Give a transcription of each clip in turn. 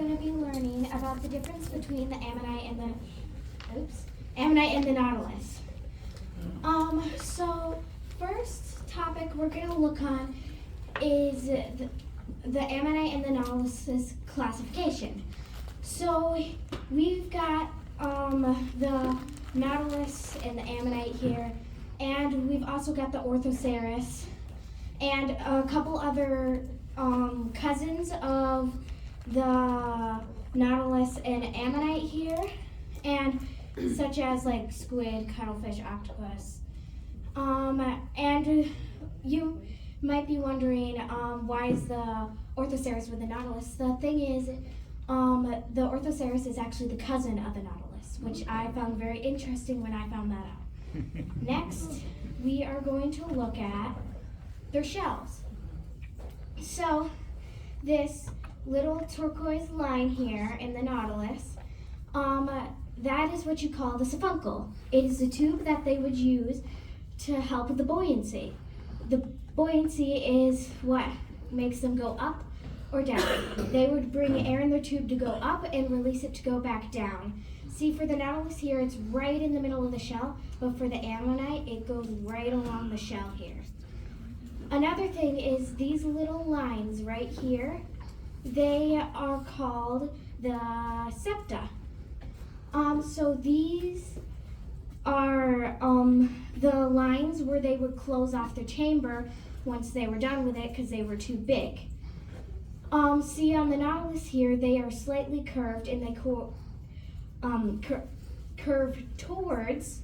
going to be learning about the difference between the Ammonite and the Nautilus. So first topic we're going to look on is the Ammonite and the Nautilus's classification. So we've got the Nautilus and the Ammonite here, and we've also got the Orthoceras and a couple other cousins of the Nautilus and Ammonite here, and such as like squid, cuttlefish, octopus. And you might be wondering why is the Orthoceras with the Nautilus? The thing is, the Orthoceras is actually the cousin of the Nautilus, which I found very interesting when I found that out. Next, we are going to look at their shells. So this little turquoise line here in the Nautilus, that is what you call the siphuncle. It is the tube that they would use to help with the buoyancy. The buoyancy is what makes them go up or down. They would bring air in their tube to go up and release it to go back down. See, for the Nautilus here, it's right in the middle of the shell, but for the Ammonite, it goes right along the shell here. Another thing is these little lines right here, they are called the septa. So these are the lines where they would close off their chamber once they were done with it because they were too big. See, on the Nautilus here, they are slightly curved and they curve towards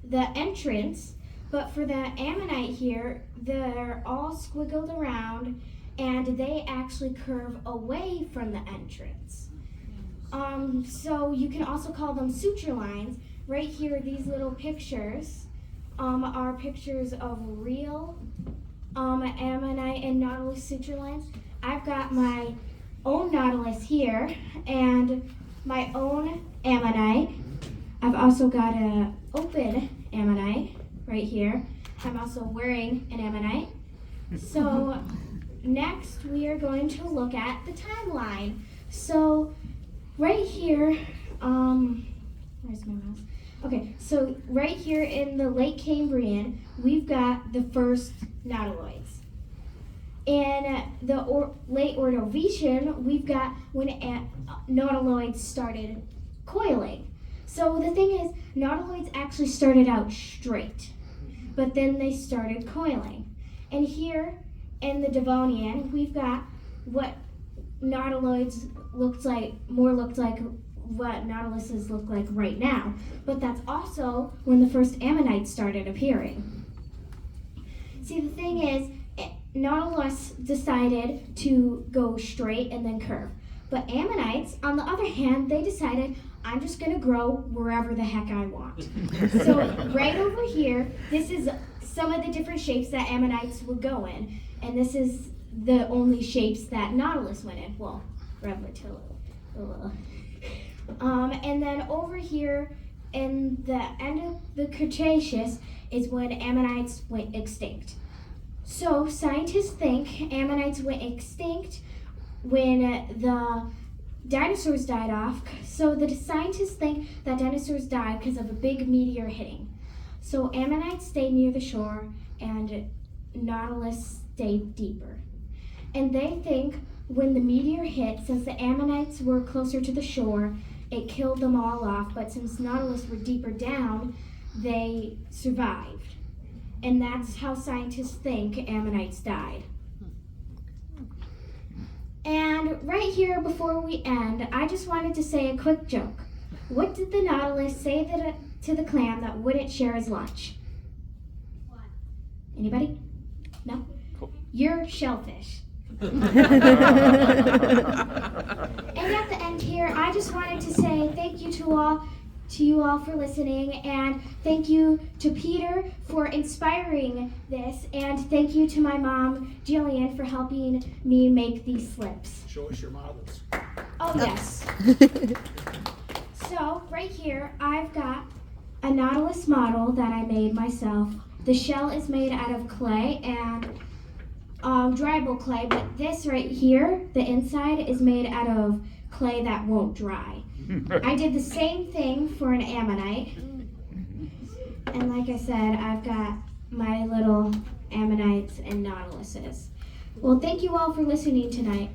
the entrance, but for the Ammonite here, they're all squiggled around and they actually curve away from the entrance. So you can also call them suture lines. Right here, these little pictures are pictures of real Ammonite and Nautilus suture lines. I've got my own Nautilus here and my own Ammonite. I've also got an open Ammonite right here. I'm also wearing an Ammonite. So next we are going to look at the timeline. So right here, where's my mouse? Okay, so right here in the late Cambrian, we've got the first nautiloids. In the late Ordovician, we've got when nautiloids started coiling. So the thing is, nautiloids actually started out straight, but then they started coiling. And here in the Devonian, we've got what nautiloids looked like what nautiluses look like right now, but that's also when the first ammonites started appearing. See, the thing is, Nautilus decided to go straight and then curve, but ammonites, on the other hand, they decided, I'm just going to grow wherever the heck I want. So right over here, this is some of the different shapes that ammonites would go in, and this is the only shapes that Nautilus went in. Well, relatively. And then over here in the end of the Cretaceous is when ammonites went extinct. So scientists think ammonites went extinct when the dinosaurs died off. So the scientists think that dinosaurs died because of a big meteor hitting. So ammonites stayed near the shore and Nautilus stayed deeper. And they think when the meteor hit, since the ammonites were closer to the shore, it killed them all off, but since Nautilus were deeper down, they survived. And that's how scientists think ammonites died. And right here before we end, I just wanted to say a quick joke. What did the Nautilus say to the clam that wouldn't share his lunch? What? Anybody? No? Cool. You're shellfish. And at the end here, I just wanted to say thank you to you all for listening, and thank you to Peter for inspiring this, and thank you to my mom, Jillian, for helping me make these slips. Show us your models. Oh, yes. So, right here, I've got a Nautilus model that I made myself. The shell is made out of clay, and dryable clay, but this right here, the inside, is made out of clay that won't dry. I did the same thing for an Ammonite. And like I said, I've got my little Ammonites and Nautiluses. Well, thank you all for listening tonight.